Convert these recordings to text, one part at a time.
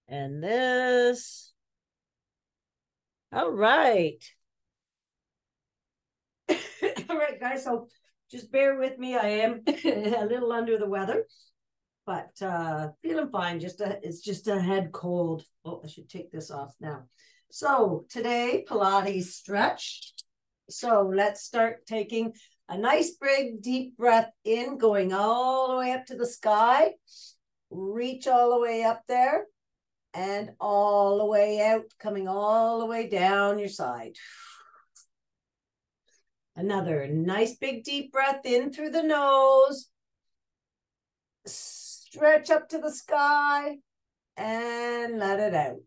And this. All right. All right, guys. So just bear with me. I am a little under the weather, but feeling fine. It's just a head cold. Oh, I should take this off now. So today, Pilates stretch. So let's start taking a nice big deep breath in, going all the way up to the sky. Reach all the way up there and all the way out, coming all the way down your side. Another nice big deep breath in through the nose. Stretch up to the sky and let it out.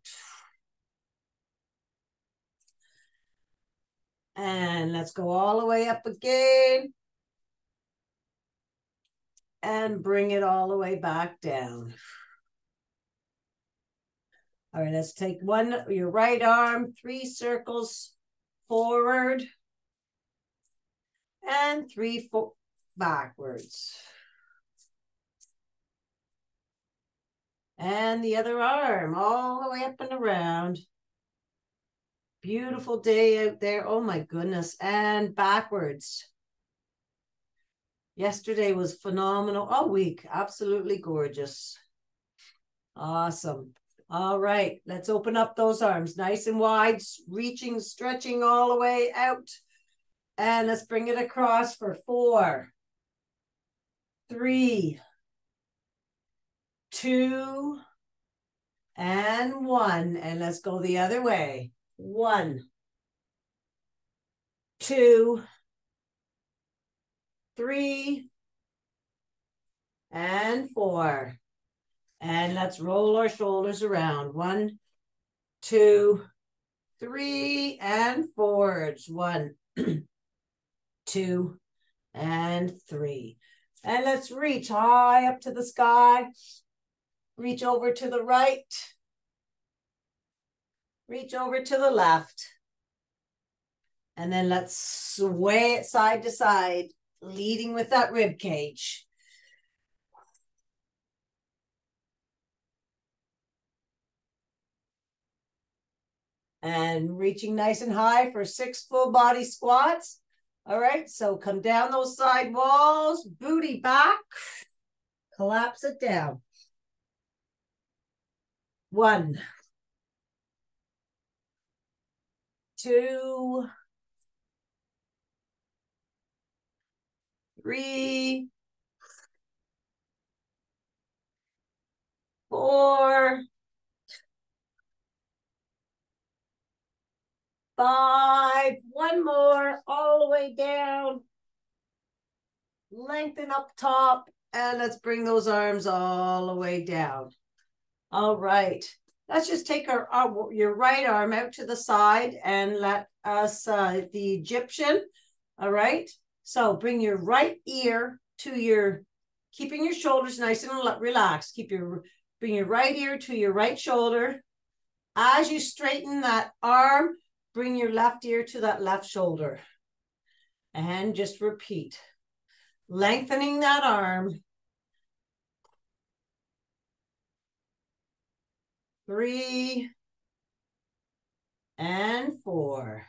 And let's go all the way up again. And bring it all the way back down. All right, let's take your right arm, 3 circles forward. And 3 backwards. And the other arm all the way up and around. Beautiful day out there. Oh my goodness. And backwards. Yesterday was phenomenal. All week. Absolutely gorgeous. Awesome. All right. Let's open up those arms nice and wide, reaching, stretching all the way out. And let's bring it across for 4, 3, 2, and 1. And let's go the other way. 1, 2, 3, and 4. And let's roll our shoulders around. 1, 2, 3, and forwards. 1, 2, and 3. And let's reach high up to the sky. Reach over to the right. Reach over to the left. And then let's sway it side to side, leading with that rib cage. And reaching nice and high for 6 full body squats. All right, so come down those side walls, booty back, collapse it down. 1, 2, 3, 4, 5. One more, all the way down. Lengthen up top, and let's bring those arms all the way down. All right. Let's just take your right arm out to the side and let us, the Egyptian. All right. So bring your right ear to keeping your shoulders nice and relaxed. Bring your right ear to your right shoulder. As you straighten that arm, bring your left ear to that left shoulder. And just repeat. Lengthening that arm. 3 and 4.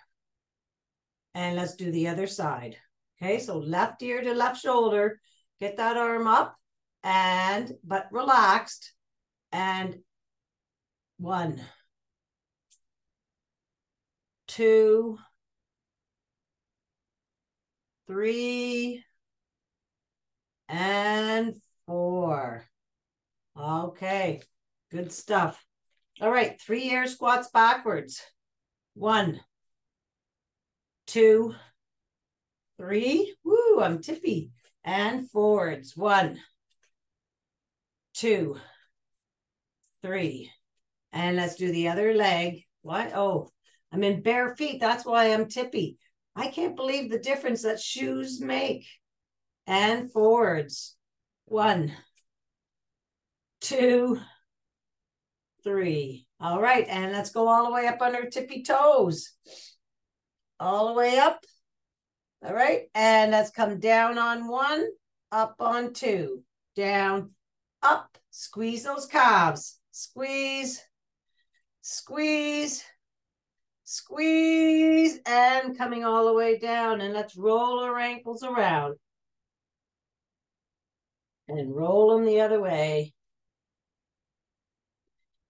And let's do the other side. Okay, so left ear to left shoulder. Get that arm up but relaxed. And 1, 2, 3, and 4. Okay, good stuff. All right, 3 air squats backwards. 1, 2, 3. Woo, I'm tippy. And forwards. 1, 2, 3. And let's do the other leg. What? Oh, I'm in bare feet. That's why I'm tippy. I can't believe the difference that shoes make. And forwards. 1, 2, 3. All right, and let's go all the way up on our tippy toes. All the way up. All right, and let's come down on 1, up on 2, down, up. Squeeze those calves. Squeeze, Squeeze, squeeze, and coming all the way down. And let's roll our ankles around. And roll them the other way.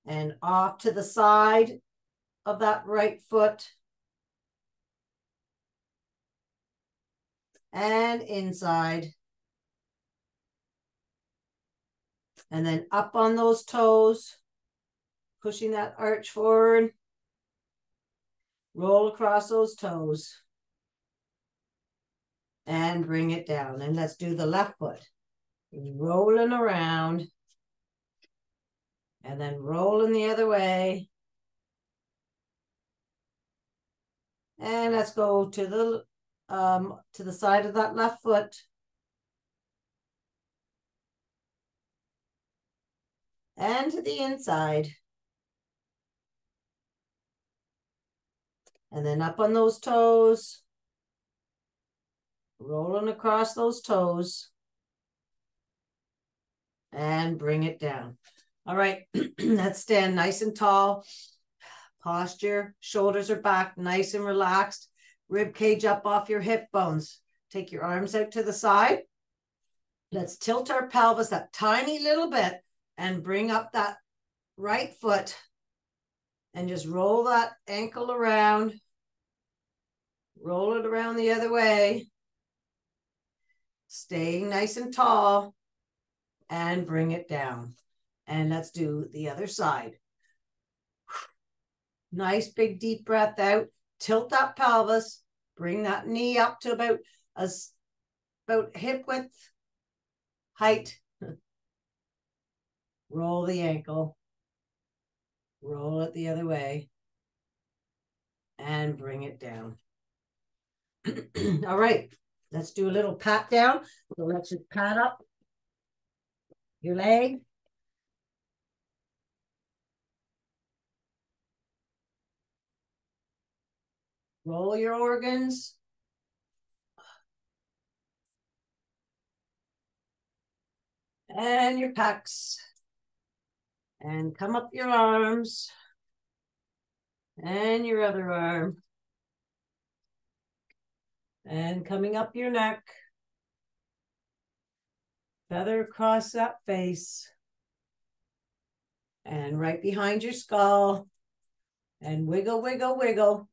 And off to the side of that right foot. And inside. And then up on those toes, pushing that arch forward. Roll across those toes. And bring it down. And let's do the left foot. Rolling around. And then rolling the other way. And let's go to the side of that left foot. And to the inside. And then up on those toes. Rolling across those toes. And bring it down. All right, let's stand nice and tall. Posture, shoulders are back, nice and relaxed. Rib cage up off your hip bones. Take your arms out to the side. Let's tilt our pelvis that tiny little bit and bring up that right foot and just roll that ankle around. Roll it around the other way. Staying nice and tall and bring it down. And let's do the other side. Nice big deep breath out. Tilt that pelvis. Bring that knee up to about hip width height. Roll the ankle. Roll it the other way. And bring it down. All right. Let's do a little pat down. So let's just pat up your leg. Roll your organs. And your pecs. And come up your arms. And your other arm. And coming up your neck. Feather across that face. And right behind your skull. And wiggle, wiggle, wiggle.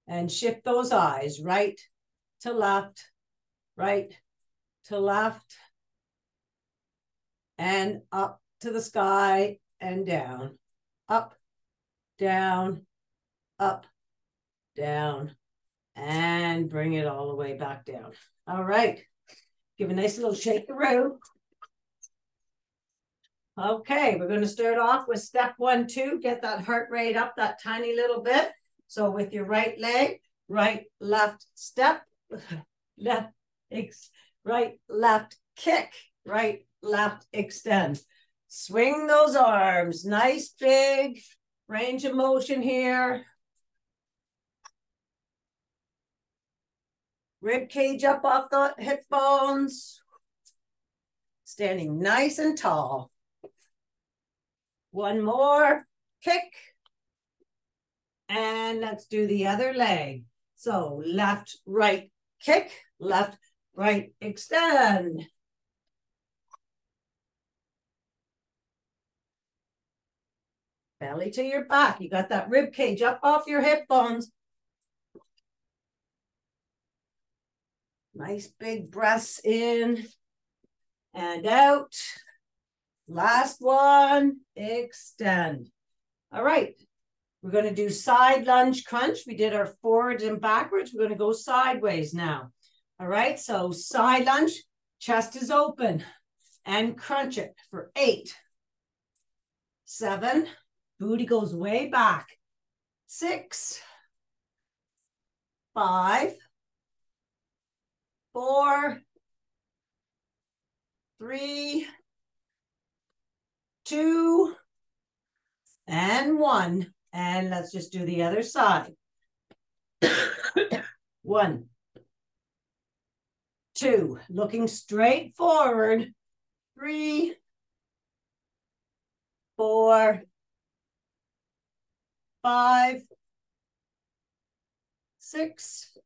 And shift those eyes right to left, right to left, and up to the sky and down, up, down, up, down, and bring it all the way back down. All right. Give a nice little shake around. Okay, we're going to start off with step 1, 2. Get that heart rate up that tiny little bit. So with your right leg, right, left, step, left, right, left, kick, right, left, extend. Swing those arms. Nice big range of motion here. Rib cage up off the hip bones. Standing nice and tall. One more. Kick. And let's do the other leg. So left, right, kick. Left, right, extend. Belly to your back. You got that rib cage up off your hip bones. Nice big breaths in and out. Last one, extend. All right, we're going to do side lunge crunch. We did our forwards and backwards. We're going to go sideways now. All right, so side lunge, chest is open and crunch it for 8, 7, booty goes way back, 6, 5, 4, 3, 2, and 1. And let's just do the other side. 1, 2, looking straight forward. 3, 4, 5, 6,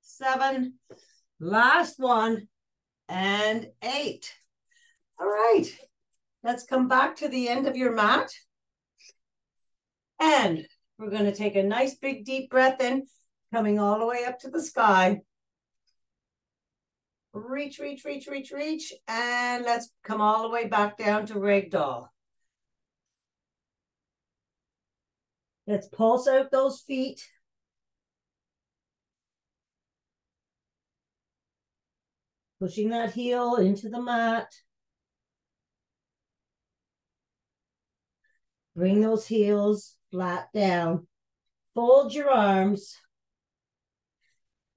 7, last one, and 8. All right, let's come back to the end of your mat. And we're going to take a nice big deep breath in, coming all the way up to the sky. Reach, reach, reach, reach, reach. And let's come all the way back down to ragdoll. Let's pulse out those feet. Pushing that heel into the mat. Bring those heels flat down. Fold your arms.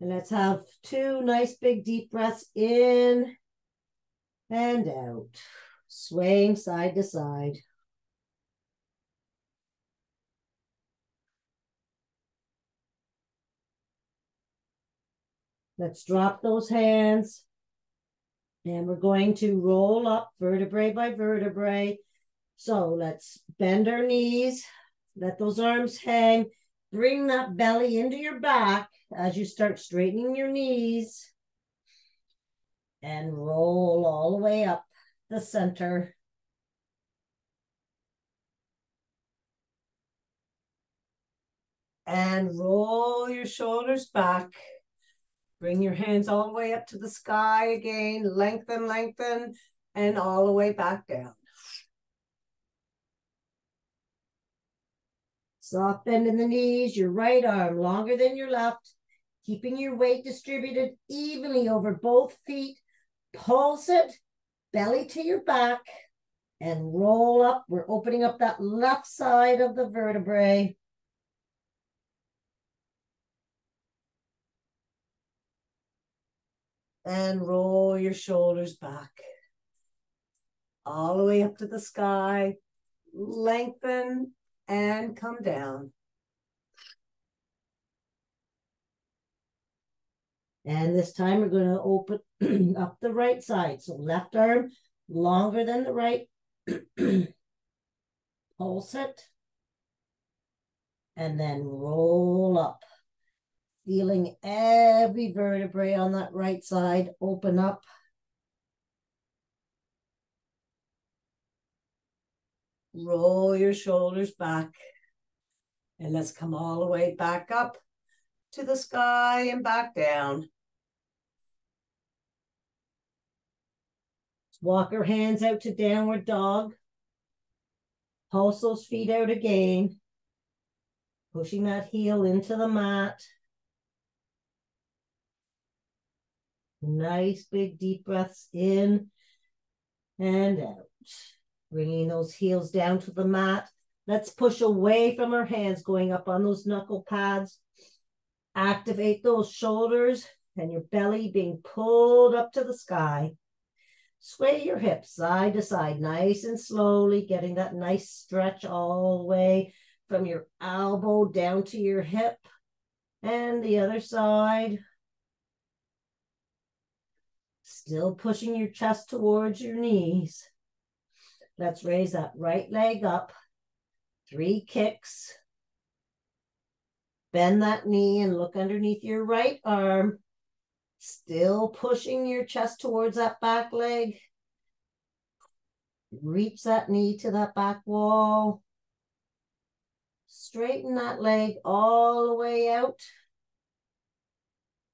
And let's have 2 nice big deep breaths in and out. Swaying side to side. Let's drop those hands. And we're going to roll up vertebrae by vertebrae. So let's bend our knees. Let those arms hang. Bring that belly into your back as you start straightening your knees. And roll all the way up the center. And roll your shoulders back. Bring your hands all the way up to the sky again. Lengthen, lengthen, and all the way back down. Soft bend in the knees, your right arm longer than your left, keeping your weight distributed evenly over both feet. Pulse it, belly to your back, and roll up. We're opening up that left side of the vertebrae. And roll your shoulders back. All the way up to the sky. Lengthen and come down. And this time we're going to open up the right side. So left arm longer than the right. Pulse it. And then roll up. Feeling every vertebrae on that right side open up. Roll your shoulders back. And let's come all the way back up to the sky and back down. Walk our hands out to downward dog. Pulse those feet out again. Pushing that heel into the mat. Nice big deep breaths in and out. Bringing those heels down to the mat. Let's push away from our hands, going up on those knuckle pads. Activate those shoulders and your belly being pulled up to the sky. Sway your hips side to side, nice and slowly, getting that nice stretch all the way from your elbow down to your hip. And the other side. Still pushing your chest towards your knees. Let's raise that right leg up. 3 kicks. Bend that knee and look underneath your right arm. Still pushing your chest towards that back leg. Reach that knee to that back wall. Straighten that leg all the way out.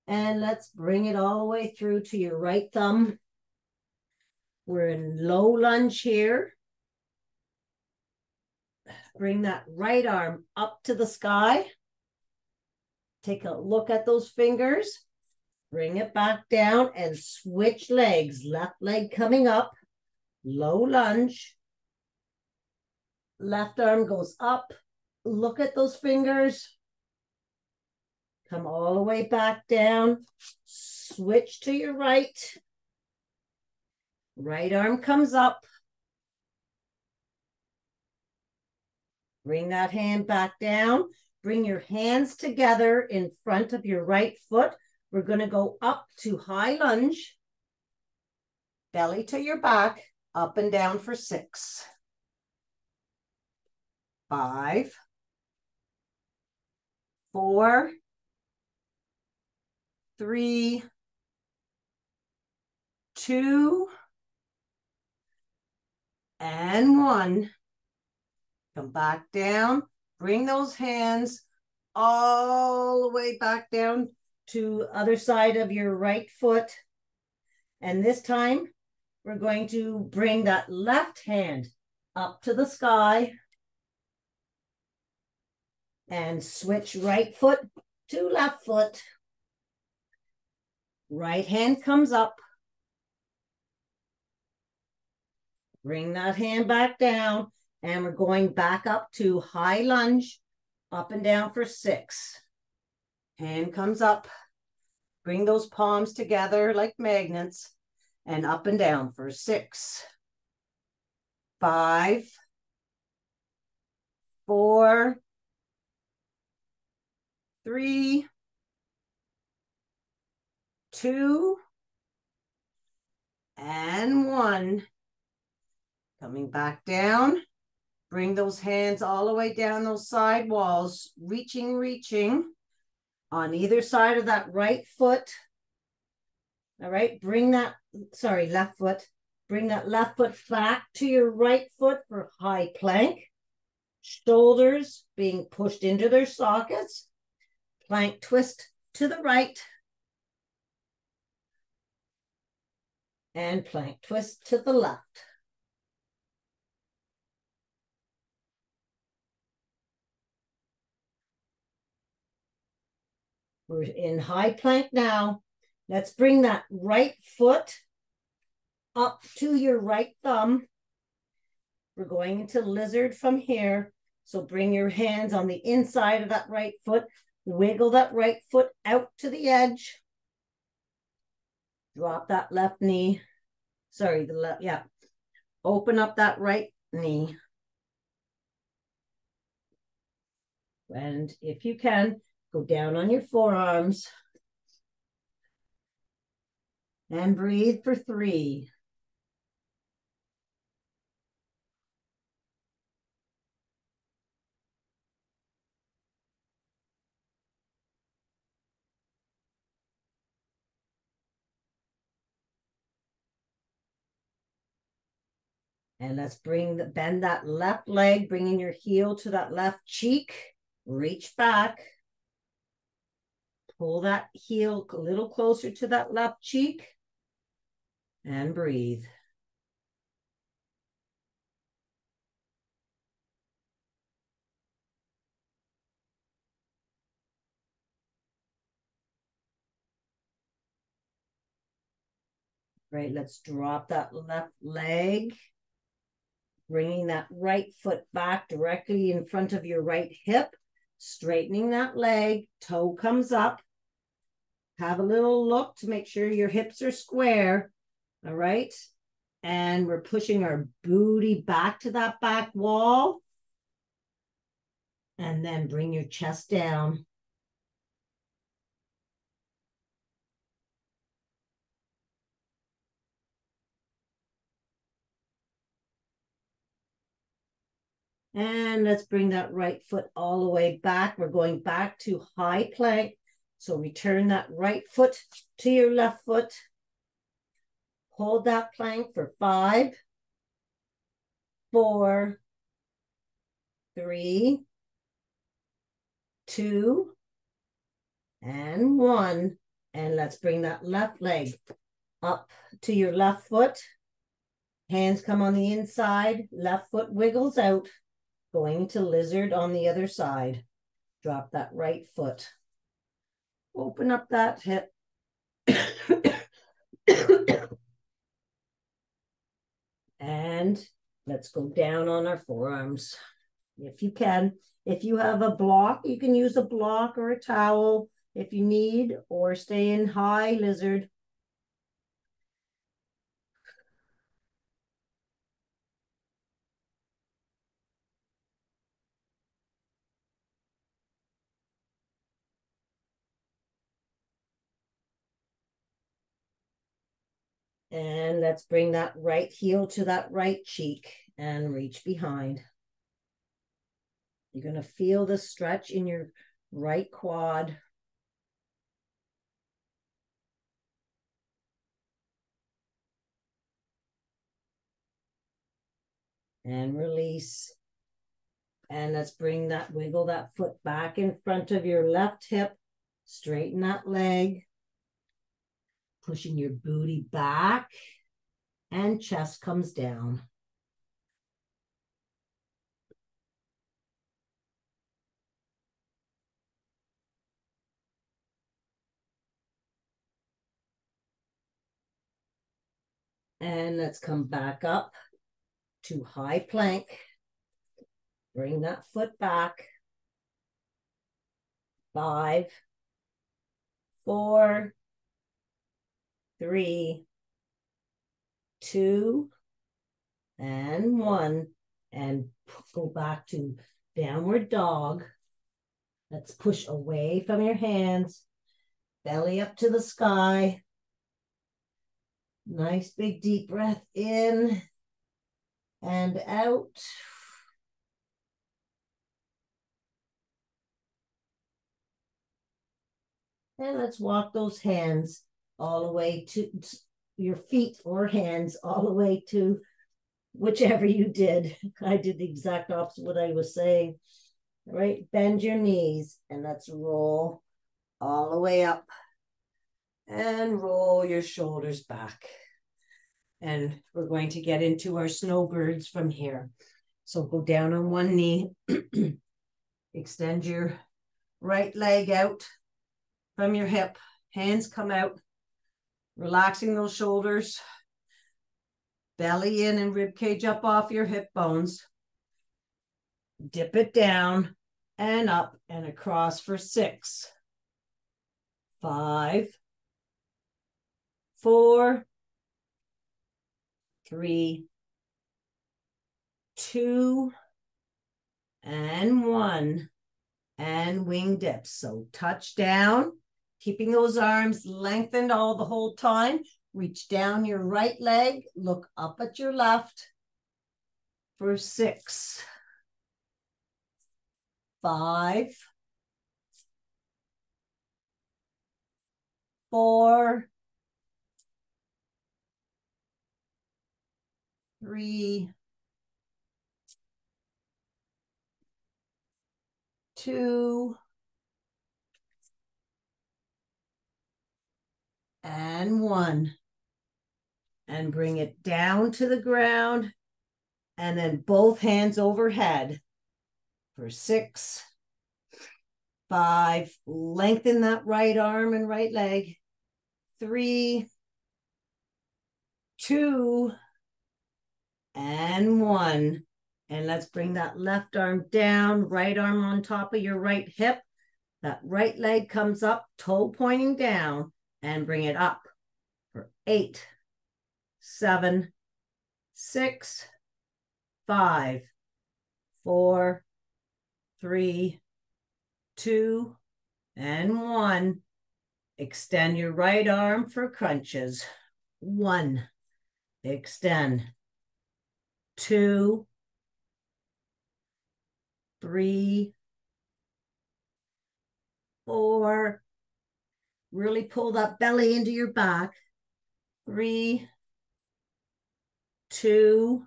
And let's bring it all the way through to your right thumb. We're in low lunge here. Bring that right arm up to the sky. Take a look at those fingers. Bring it back down and switch legs. Left leg coming up. Low lunge. Left arm goes up. Look at those fingers. Come all the way back down. Switch to your right. Right arm comes up. Bring that hand back down. Bring your hands together in front of your right foot. We're going to go up to high lunge. Belly to your back. Up and down for 6. 5, 4, 3, 2, and 1. Come back down. Bring those hands all the way back down to other side of your right foot. And this time, we're going to bring that left hand up to the sky and switch right foot to left foot. Right hand comes up. Bring that hand back down, and we're going back up to high lunge, up and down for 6. Hand comes up. Bring those palms together like magnets, and up and down for 6. 5, 4, 3, 2, and 1. Coming back down. Bring those hands all the way down those side walls, reaching on either side of that right foot. All right, left foot. Bring that left foot back to your right foot for high plank. Shoulders being pushed into their sockets. Plank twist to the right. And plank twist to the left. We're in high plank now. Let's bring that right foot up to your right thumb. We're going into lizard from here. So bring your hands on the inside of that right foot. Wiggle that right foot out to the edge. Drop that left knee. Sorry, the left, yeah. Open up that right knee. And if you can, go down on your forearms. And breathe for 3. And let's bend that left leg, bringing your heel to that left cheek. Reach back. Pull that heel a little closer to that left cheek. And breathe. Great, let's drop that left leg. Bringing that right foot back directly in front of your right hip. Straightening that leg, toe comes up. Have a little look to make sure your hips are square. All right. And we're pushing our booty back to that back wall. And then bring your chest down. And let's bring that right foot all the way back. We're going back to high plank. So return that right foot to your left foot. Hold that plank for 5, 4, 3, 2, and 1. And let's bring that left leg up to your left foot. Hands come on the inside. Left foot wiggles out. Going to lizard on the other side. Drop that right foot. Open up that hip. And let's go down on our forearms. If you can. If you have a block, you can use a block or a towel if you need, or stay in high lizard. And let's bring that right heel to that right cheek and reach behind. You're going to feel the stretch in your right quad. And release. And let's bring that, wiggle that foot back in front of your left hip. Straighten that leg. Pushing your booty back. And chest comes down. And let's come back up to high plank. Bring that foot back. 5, 4, 3, 2, and 1. And go back to downward dog. Let's push away from your hands. Belly up to the sky. Nice big deep breath in and out. And let's walk those hands all the way to your feet or hands all the way to whichever you did. I did the exact opposite what I was saying. All right, bend your knees and let's roll all the way up and roll your shoulders back. And we're going to get into our snowbirds from here. So go down on one knee, extend your right leg out from your hip, hands come out, relaxing those shoulders, belly in and rib cage up off your hip bones. Dip it down and up and across for 6, 5, 4, 3, 2, and 1, and wing dips. So touch down, keeping those arms lengthened all the whole time. Reach down your right leg, look up at your left for 6, 5, 4, 3, 2, and 1. And bring it down to the ground. And then both hands overhead for 6, 5. Lengthen that right arm and right leg. 3, 2, and 1. And let's bring that left arm down, right arm on top of your right hip. That right leg comes up, toe pointing down, and bring it up for 8, 7, 6, 5, 4, 3, 2, and 1. Extend your right arm for crunches. 1, extend. 2, 3, 4. Really pull that belly into your back. 3, 2,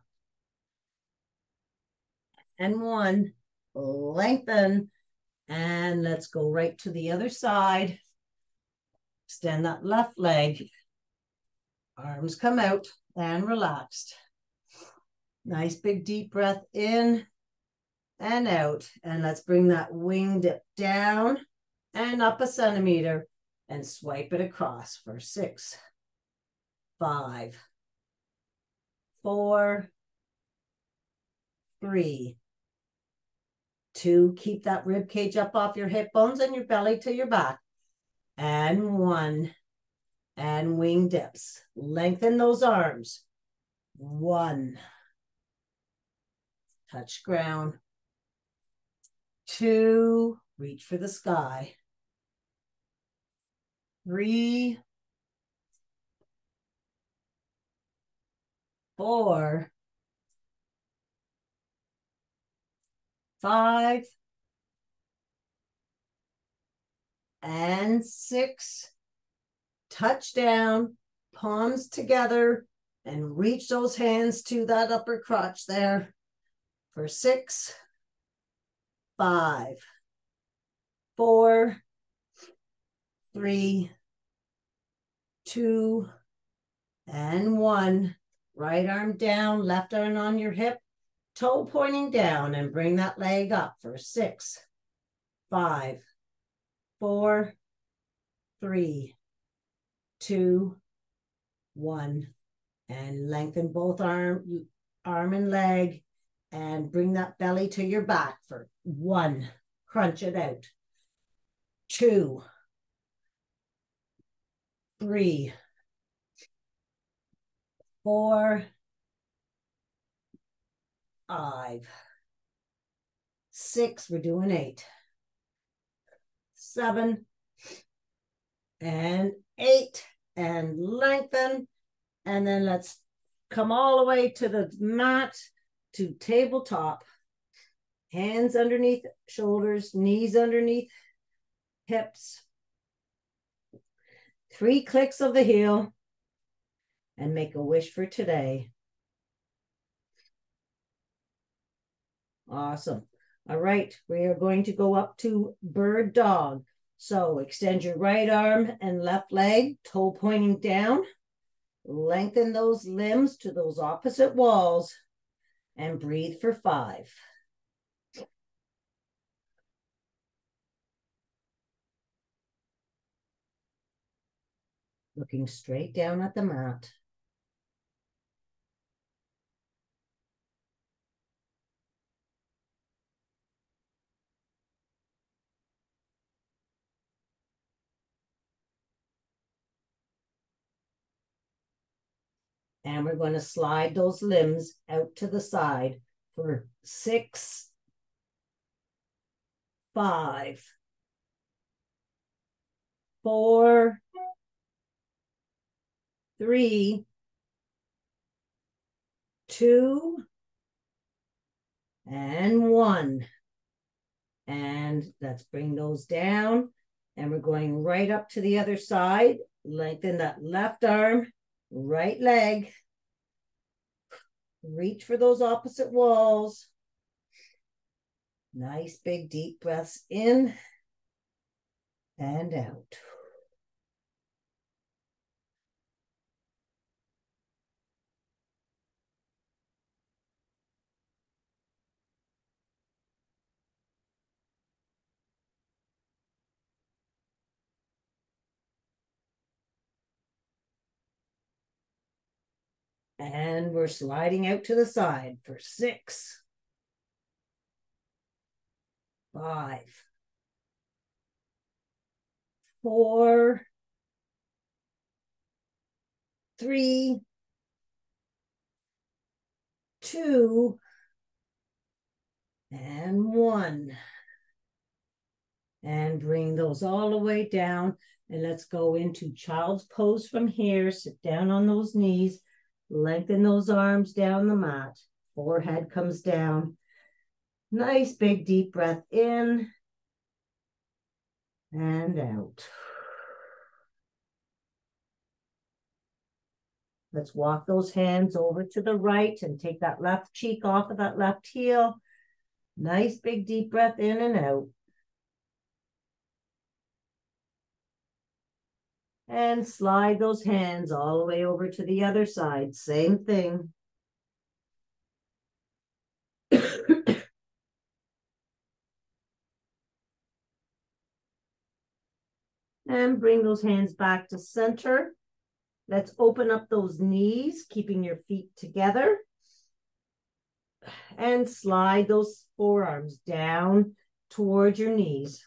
and 1. Lengthen. And let's go right to the other side. Extend that left leg. Arms come out and relaxed. Nice big deep breath in and out. And let's bring that wing dip down and up a centimeter and swipe it across for 6, 5, 4, 3, 2. Keep that rib cage up off your hip bones and your belly to your back. And 1. And wing dips. Lengthen those arms. 1. Touch ground. 2. Reach for the sky. 3, 4, 5, and 6. Touch down, palms together, and reach those hands to that upper crotch there for 6, 5, 4, 3, 2, and 1. Right arm down, left arm on your hip, toe pointing down, and bring that leg up for 6, 5, 4, 3, 2, 1. And lengthen both arm and leg, and bring that belly to your back for 1. Crunch it out. 2, 3, 4, 5, 6. We're doing 8, 7, and 8. And lengthen. And then let's come all the way to the mat, to tabletop. Hands underneath shoulders, knees underneath hips. 3 clicks of the heel, and make a wish for today. Awesome. All right, we are going to go up to bird dog. So extend your right arm and left leg, toe pointing down. Lengthen those limbs to those opposite walls, and breathe for 5. Looking straight down at the mat. And we're going to slide those limbs out to the side for 6, 5, 4, 3, 2, and 1. And let's bring those down. And we're going right up to the other side. Lengthen that left arm, right leg. Reach for those opposite walls. Nice big deep breaths in and out. And we're sliding out to the side for 6, 5, 4, 3, 2, and 1. And bring those all the way down. And let's go into child's pose from here. Sit down on those knees. Lengthen those arms down the mat. Forehead comes down. Nice big deep breath in and out. Let's walk those hands over to the right and take that left cheek off of that left heel. Nice big deep breath in and out. And slide those hands all the way over to the other side. Same thing. And bring those hands back to center. Let's open up those knees, keeping your feet together. And slide those forearms down towards your knees.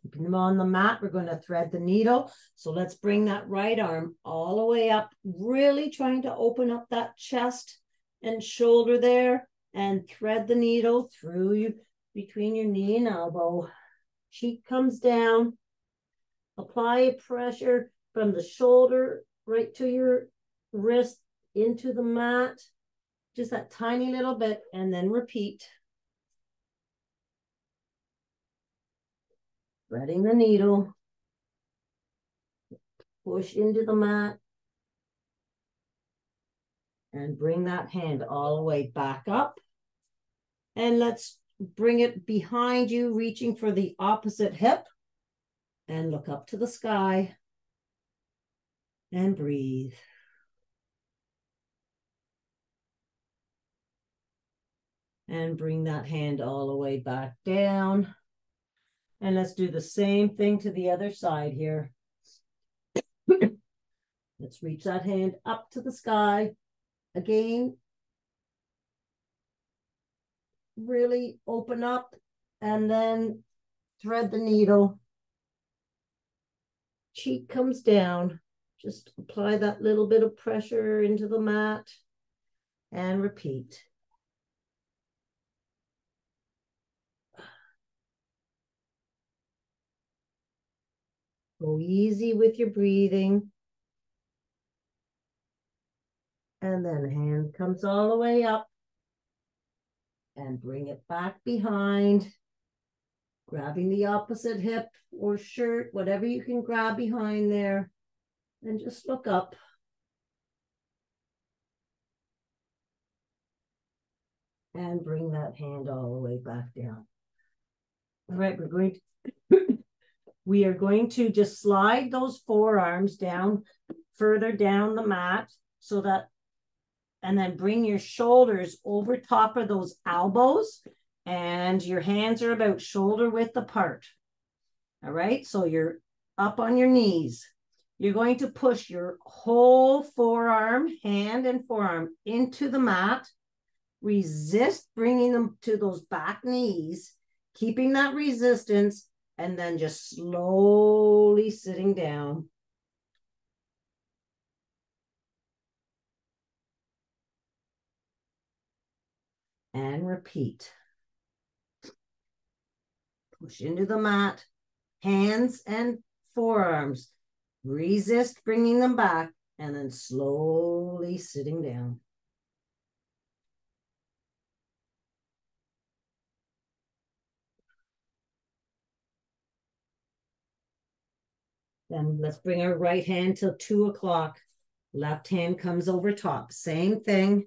Keeping them on the mat, we're going to thread the needle. So let's bring that right arm all the way up, really trying to open up that chest and shoulder there, and thread the needle through you between your knee and elbow. Cheek comes down. Apply pressure from the shoulder right to your wrist, into the mat, just that tiny little bit, and then repeat. Threading the needle, push into the mat, and bring that hand all the way back up. And let's bring it behind you, reaching for the opposite hip, and look up to the sky and breathe. And bring that hand all the way back down. And let's do the same thing to the other side here. Let's reach that hand up to the sky. Again, really open up and then thread the needle. Cheek comes down. Just apply that little bit of pressure into the mat and repeat. Go easy with your breathing. And then hand comes all the way up and bring it back behind, grabbing the opposite hip or shirt, whatever you can grab behind there, and just look up. And bring that hand all the way back down. All right, we are going to just slide those forearms down, further down the mat, so that, and then bring your shoulders over top of those elbows, and your hands are about shoulder width apart. All right, so you're up on your knees. You're going to push your whole forearm, hand and forearm into the mat. Resist bringing them to those back knees, keeping that resistance, and then just slowly sitting down. And repeat. Push into the mat, hands and forearms. Resist bringing them back, and then slowly sitting down. Then let's bring our right hand till 2 o'clock. Left hand comes over top. Same thing.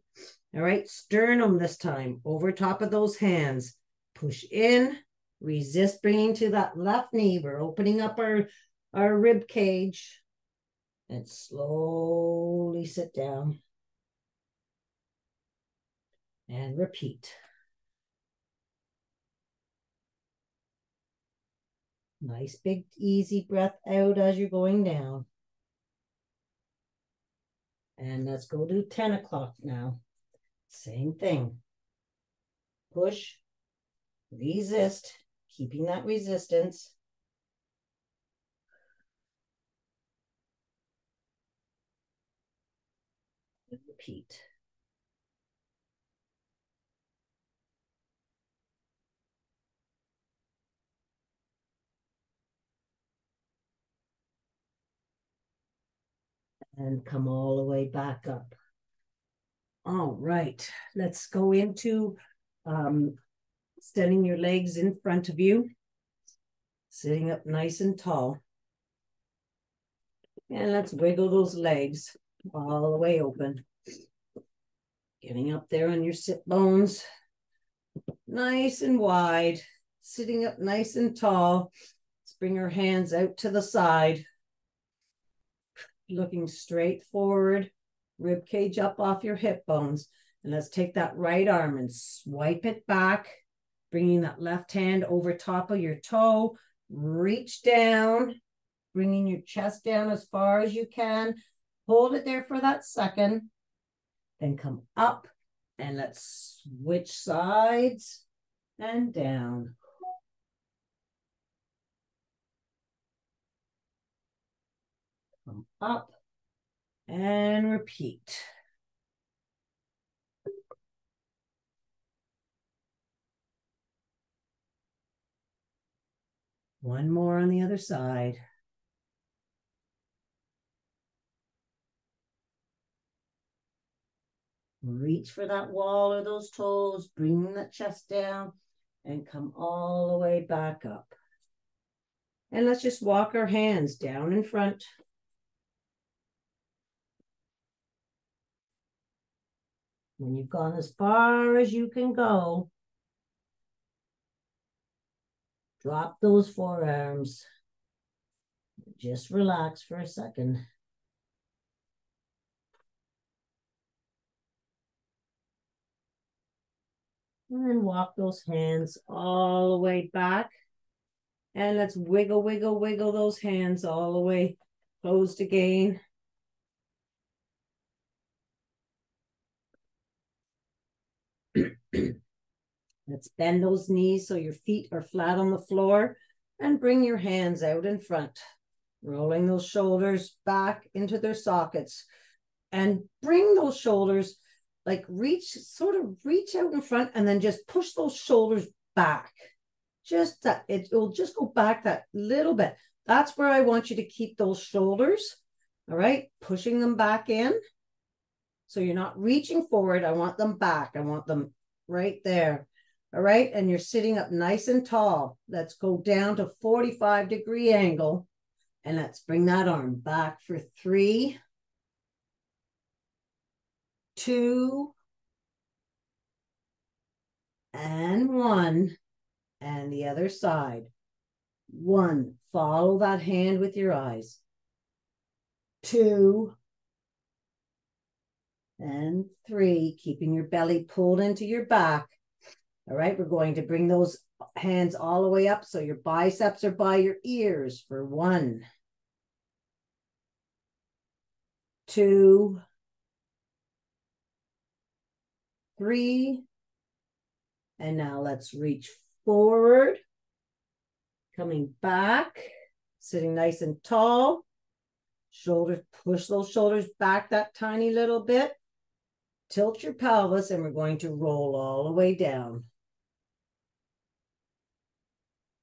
All right, sternum this time, over top of those hands. Push in, resist bringing to that left knee. We're opening up our rib cage. And slowly sit down. And repeat. Nice big easy breath out as you're going down. And let's go to 10 o'clock now. Same thing. Push, resist, keeping that resistance. And repeat. And come all the way back up. All right, let's go into standing your legs in front of you, sitting up nice and tall. And let's wiggle those legs all the way open. Getting up there on your sit bones, nice and wide, sitting up nice and tall. Let's bring our hands out to the side, looking straight forward, rib cage up off your hip bones. And let's take that right arm and swipe it back, bringing that left hand over top of your toe. Reach down, bringing your chest down as far as you can. Hold it there for that second. Then come up and let's switch sides and down. Come up and repeat. One more on the other side. Reach for that wall or those toes, bring the chest down and come all the way back up. And let's just walk our hands down in front. When you've gone as far as you can go, drop those forearms. Just relax for a second. And then walk those hands all the way back. And let's wiggle, wiggle, wiggle those hands all the way closed again. Let's bend those knees so your feet are flat on the floor and bring your hands out in front, rolling those shoulders back into their sockets and bring those shoulders like sort of reach out in front and then just push those shoulders back. Just that it will just go back that little bit. That's where I want you to keep those shoulders. All right, pushing them back in. So you're not reaching forward. I want them back. I want them right there. All right, and you're sitting up nice and tall. Let's go down to 45-degree angle. And let's bring that arm back for 3, 2, and 1. And the other side. 1, follow that hand with your eyes. 2, and 3, keeping your belly pulled into your back. All right, we're going to bring those hands all the way up so your biceps are by your ears for 1, 2, 3, and now let's reach forward, coming back, sitting nice and tall. Shoulders, push those shoulders back that tiny little bit. Tilt your pelvis, and we're going to roll all the way down.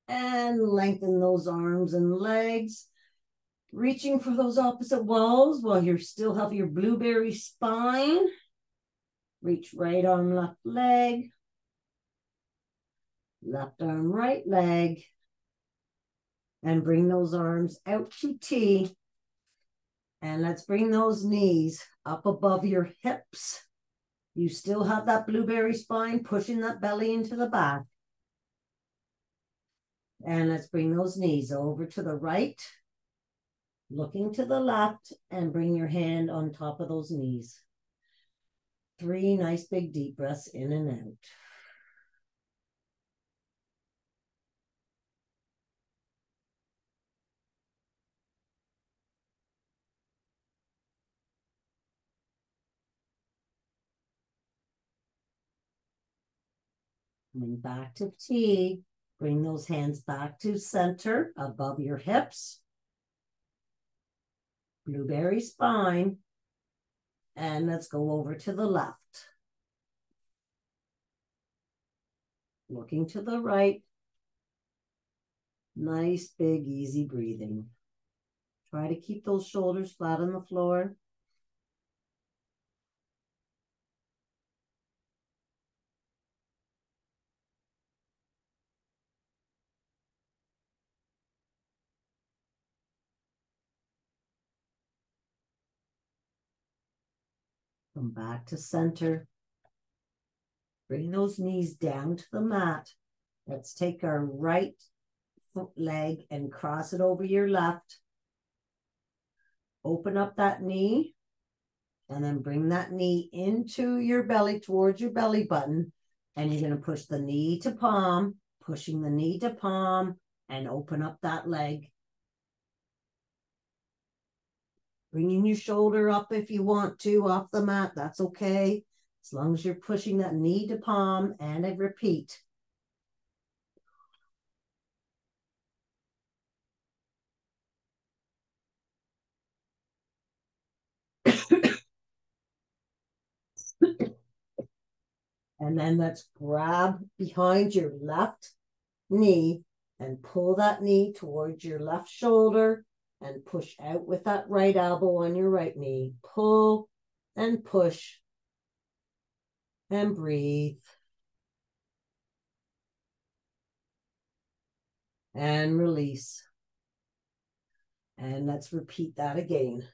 And lengthen those arms and legs, reaching for those opposite walls while you still have your blueberry spine. Reach right arm, left leg. Left arm, right leg. And bring those arms out to T. And let's bring those knees up above your hips. You still have that blueberry spine, pushing that belly into the back. And let's bring those knees over to the right, looking to the left, and bring your hand on top of those knees. 3 nice big deep breaths in and out. Coming back to T, bring those hands back to center above your hips. Blueberry spine. And let's go over to the left. Looking to the right. Nice, big, easy breathing. Try to keep those shoulders flat on the floor. Come back to center. Bring those knees down to the mat. Let's take our right foot leg and cross it over your left. Open up that knee and then bring that knee into your belly, towards your belly button. And you're going to push the knee to palm, pushing the knee to palm, and open up that leg. Bringing your shoulder up if you want to off the mat, that's okay. As long as you're pushing that knee to palm, and I repeat. And then let's grab behind your left knee and pull that knee towards your left shoulder and push out with that right elbow on your right knee. Pull and push. And breathe. And release. And let's repeat that again.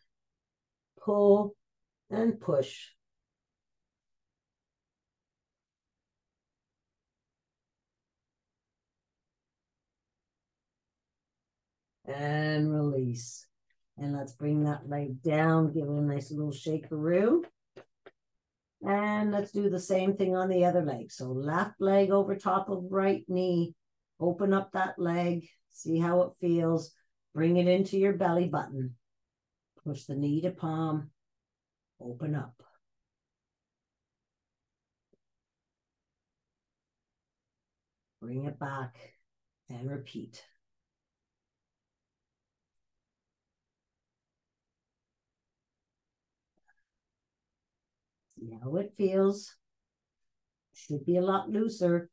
Pull and push. And release. And let's bring that leg down, give it a nice little shakeroo. And let's do the same thing on the other leg. So left leg over top of right knee. Open up that leg. See how it feels. Bring it into your belly button. Push the knee to palm. Open up. Bring it back and repeat. See how it feels. Should be a lot looser.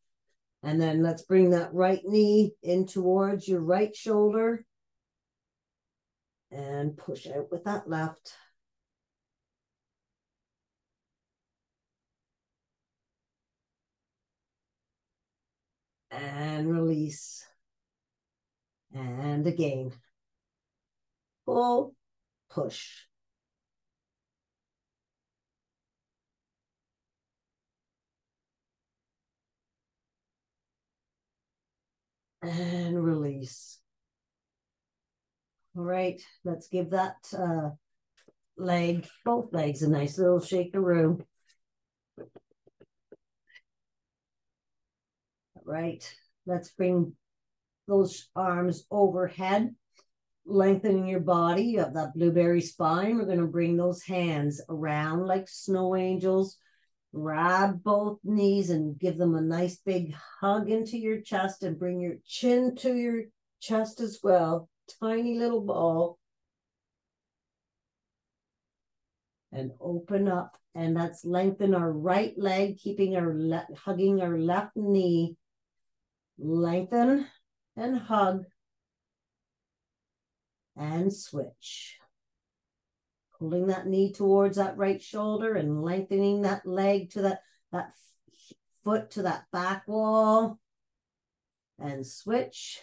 And then let's bring that right knee in towards your right shoulder. And push out with that left. And release. And again. Pull, push. And release. All right, let's give that leg, both legs, a nice little shakeroo. All right, let's bring those arms overhead, lengthening your body. You have that blueberry spine. We're going to bring those hands around like snow angels. Grab both knees and give them a nice big hug into your chest and bring your chin to your chest as well. Tiny little ball. And open up. And let's lengthen our right leg, keeping our hugging our left knee. Lengthen and hug. And switch. Pulling that knee towards that right shoulder and lengthening that leg to that foot to that back wall. And switch.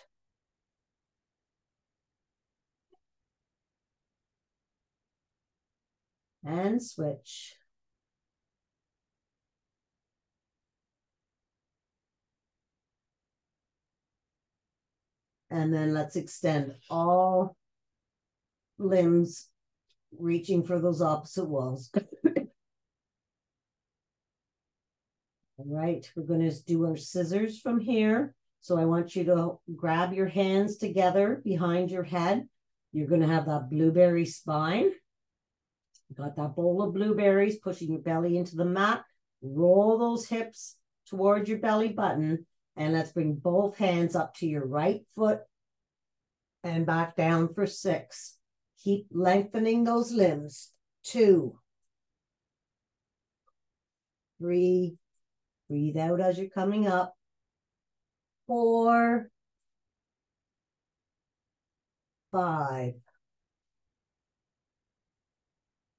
And switch. And then let's extend all limbs, reaching for those opposite walls. All right, we're going to do our scissors from here. So I want you to grab your hands together behind your head. You're going to have that blueberry spine. You got that bowl of blueberries, pushing your belly into the mat. Roll those hips towards your belly button. And let's bring both hands up to your right foot and back down for 6. Keep lengthening those limbs. 2, 3, breathe out as you're coming up. 4, 5,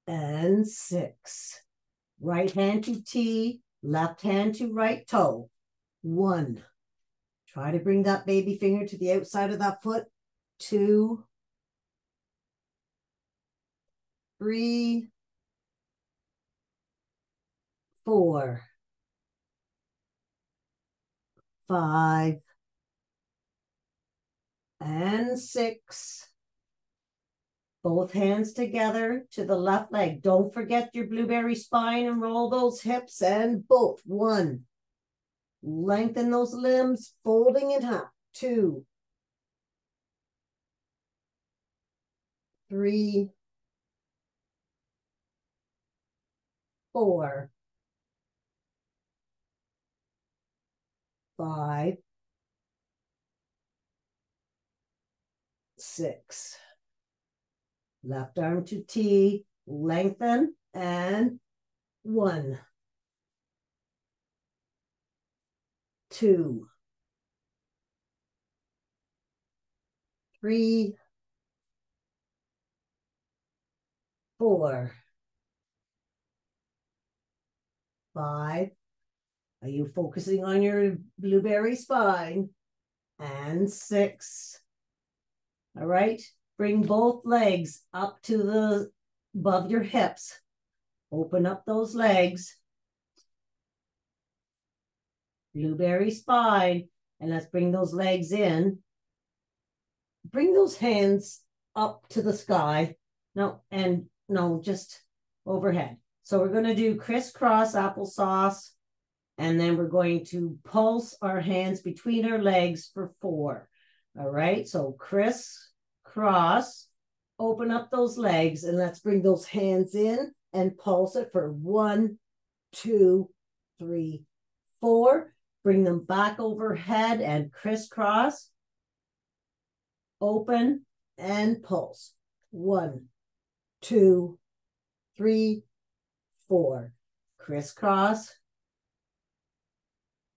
and 6. Right hand to T, left hand to right toe. 1. Try to bring that baby finger to the outside of that foot. 2, 3, 4, 5, and 6. Both hands together to the left leg. Don't forget your blueberry spine and roll those hips and both. 1. Lengthen those limbs, folding in half. 2, 3, 4, 5, 6. Left arm to T, lengthen, and 1, 2, 3, 4, 5, Are you focusing on your blueberry spine? And 6. All right. Bring both legs up to the above your hips. Open up those legs. Blueberry spine. And let's bring those legs in. Bring those hands up to the sky. No, just overhead. So we're going to do crisscross applesauce. And then we're going to pulse our hands between our legs for 4. All right. So crisscross, open up those legs, and let's bring those hands in and pulse it for 1, 2, 3, 4. Bring them back overhead and crisscross. Open and pulse. 1, 2, 3, 4. Crisscross.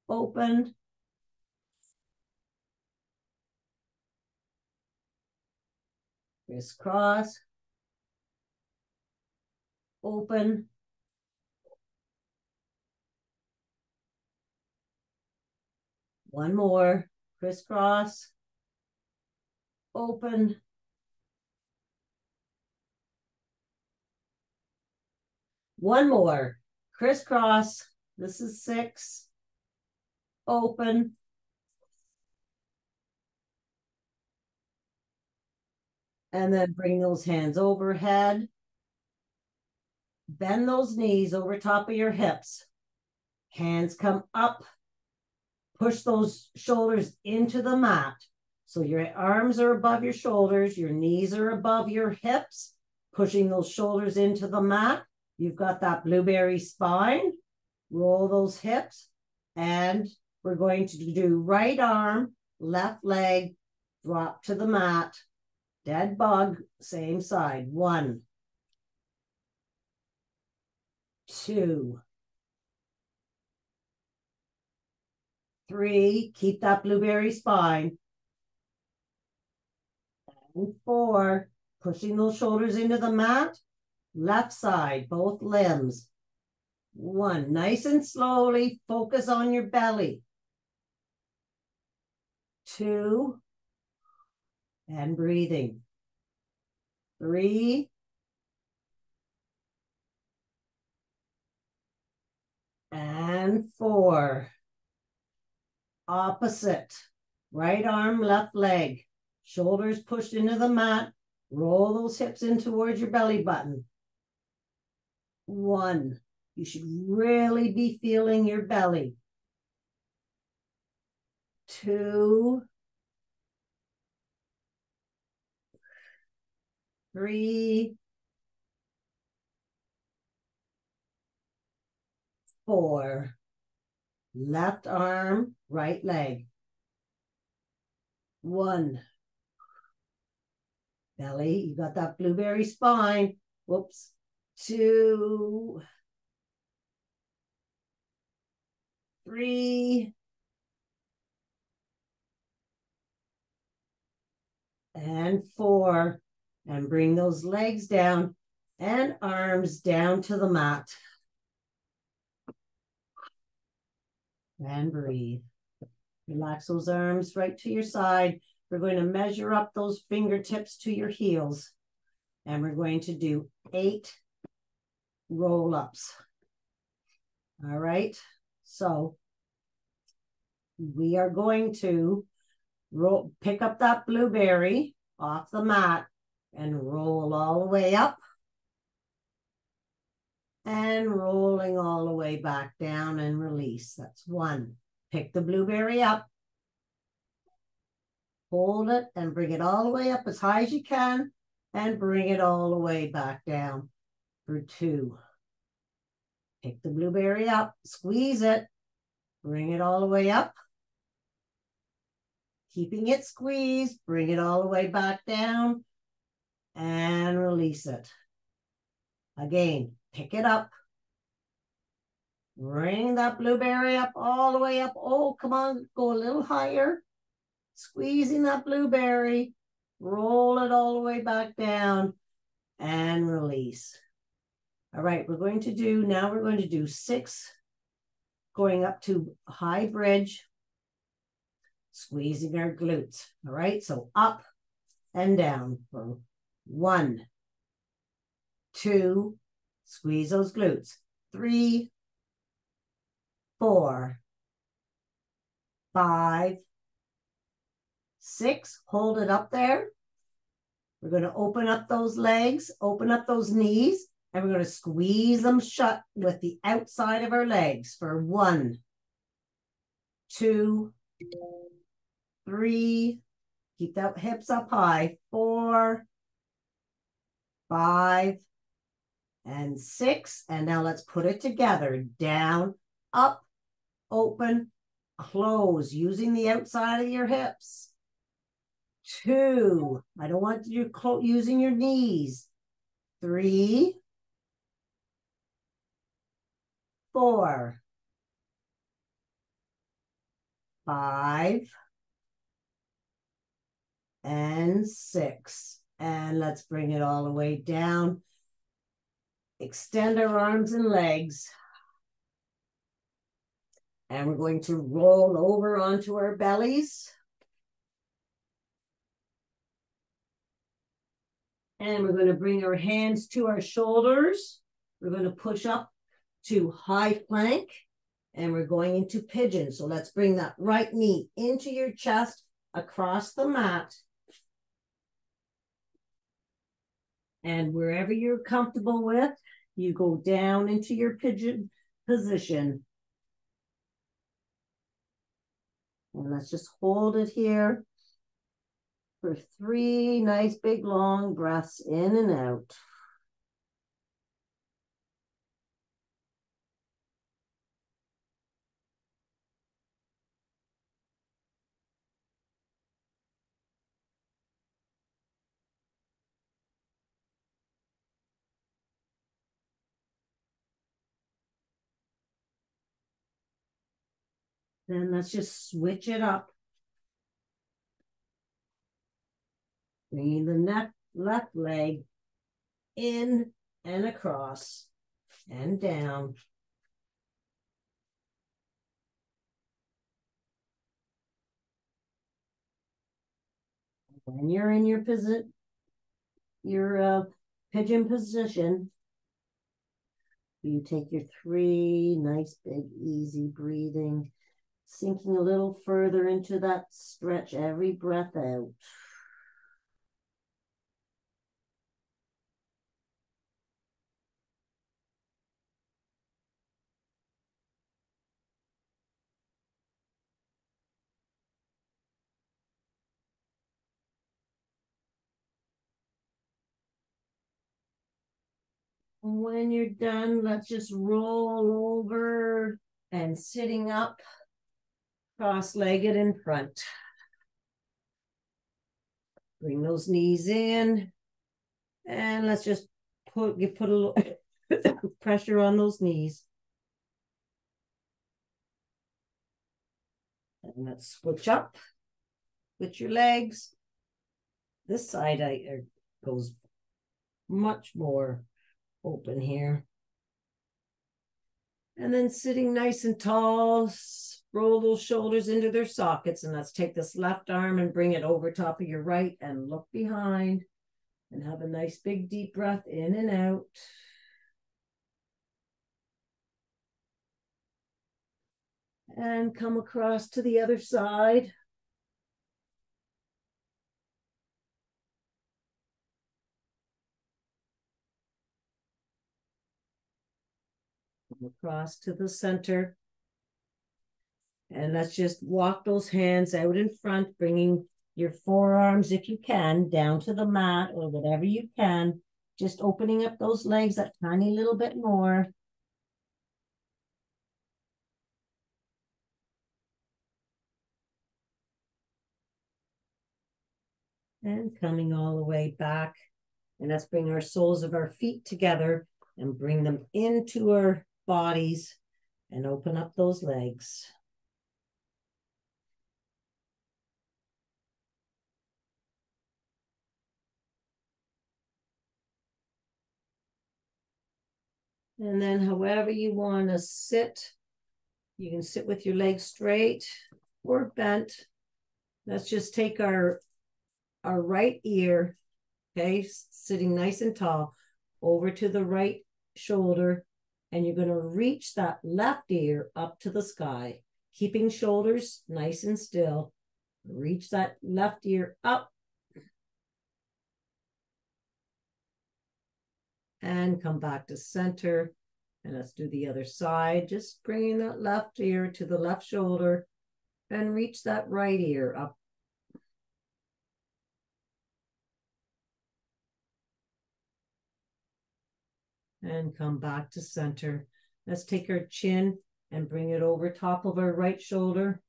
Open. Crisscross. Open. One more. Crisscross. Open. One more. Crisscross. This is 6. Open. And then bring those hands overhead. Bend those knees over top of your hips. Hands come up. Push those shoulders into the mat. So your arms are above your shoulders. Your knees are above your hips. Pushing those shoulders into the mat. You've got that blueberry spine. Roll those hips. And we're going to do right arm, left leg, drop to the mat. Dead bug, same side. 1, 2, 3. Keep that blueberry spine. And 4. Pushing those shoulders into the mat. Left side, both limbs. 1. Nice and slowly. Focus on your belly. 2. And breathing. 3. And 4. Opposite. Right arm, left leg. Shoulders pushed into the mat. Roll those hips in towards your belly button. 1. You should really be feeling your belly. 2. 3. 4. Left arm, right leg. 1. Belly, you got that blueberry spine. Whoops. 2. 3. And 4. And bring those legs down and arms down to the mat. And breathe. Relax those arms right to your side. We're going to measure up those fingertips to your heels. And we're going to do 8 roll-ups. All right. So we are going to pick up that blueberry off the mat and roll all the way up. And rolling all the way back down and release. That's 1. Pick the blueberry up. Hold it and bring it all the way up as high as you can and bring it all the way back down for 2. Pick the blueberry up, squeeze it, bring it all the way up. Keeping it squeezed, bring it all the way back down and release it. Again, pick it up. Bring that blueberry up all the way up. Oh, come on, go a little higher. Squeezing that blueberry. Roll it all the way back down and release. All right, we're going to do 6 going up to a high bridge, squeezing our glutes. All right, so up and down for 1, 2, squeeze those glutes. 3, 4, 5, 6. Hold it up there. We're going to open up those legs, open up those knees, and we're going to squeeze them shut with the outside of our legs for 1, 2, 3. Keep that hips up high. 4, 5, and 6. And now let's put it together. Down, up, open, close, using the outside of your hips. 2. I don't want you using your knees. 3, 4, 5, and 6. And let's bring it all the way down. Extend our arms and legs. And we're going to roll over onto our bellies. And we're going to bring our hands to our shoulders. We're going to push up to high plank. And we're going into pigeon. So let's bring that right knee into your chest across the mat. And wherever you're comfortable with, you go down into your pigeon position. And let's just hold it here for 3 nice big long breaths in and out. Then let's just switch it up. Bringing the left leg in and across and down. When you're in your pigeon position, you take your 3 nice big easy breathing, sinking a little further into that stretch every breath out. When you're done, let's just roll over and sitting up, cross-legged in front. Bring those knees in, and let's just put a little pressure on those knees. And let's switch up with your legs. This side goes much more open here. And then sitting nice and tall, roll those shoulders into their sockets. And let's take this left arm and bring it over top of your right and look behind and have a nice big deep breath in and out. And come across to the other side. Come across to the center. And let's just walk those hands out in front, bringing your forearms, if you can, down to the mat or whatever you can. Just opening up those legs that tiny little bit more. And coming all the way back. And let's bring our soles of our feet together and bring them into our bodies and open up those legs. And then however you want to sit, You can sit with your legs straight or bent. Let's just take our right ear, okay, sitting nice and tall, over to the right shoulder, and you're going to reach that left ear up to the sky, keeping shoulders nice and still. Reach that left ear up and come back to center. And let's do the other side, just bringing that left ear to the left shoulder and reach that right ear up. And come back to center. Let's take our chin and bring it over top of our right shoulder.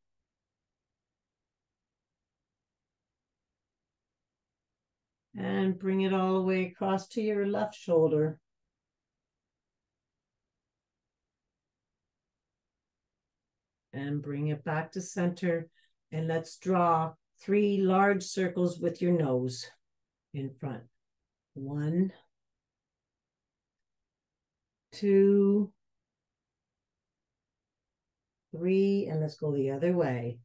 And bring it all the way across to your left shoulder. And bring it back to center. And let's draw 3 large circles with your nose in front. 1, 2, 3, and let's go the other way.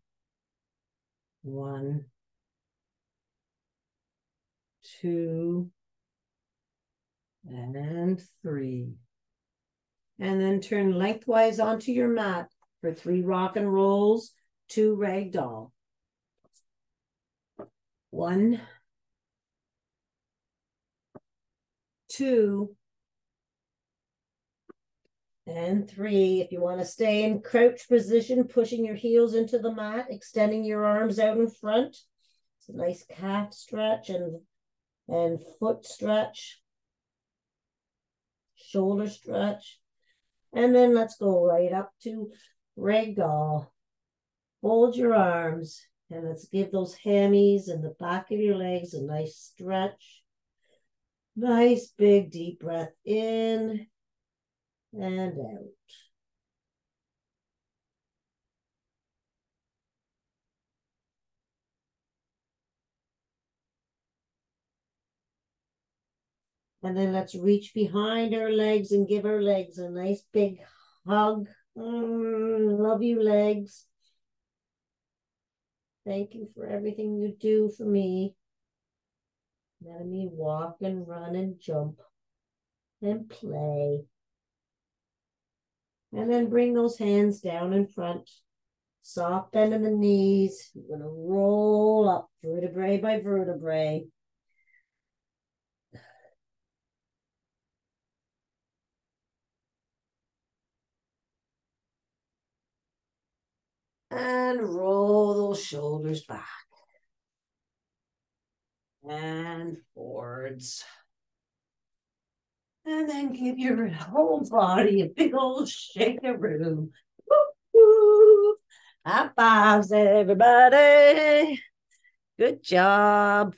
1, 2, and 3. And then turn lengthwise onto your mat for 3 rock and rolls, 2 ragdoll. 1, 2, and 3. If you want to stay in crouch position, pushing your heels into the mat, extending your arms out in front. It's a nice calf stretch and foot stretch, shoulder stretch. And then let's go right up to ragdoll. Fold your arms and let's give those hammies and the back of your legs a nice stretch. Nice big deep breath in and out. And then let's reach behind our legs and give our legs a nice big hug. Love you, legs. Thank you for everything you do for me. Letting me walk and run and jump and play. And then bring those hands down in front. Soft bend in the knees. You're going to roll up vertebrae by vertebrae. And roll those shoulders back. And forwards. And then give your whole body a big old shake of room. Woo-hoo. High fives, everybody. Good job.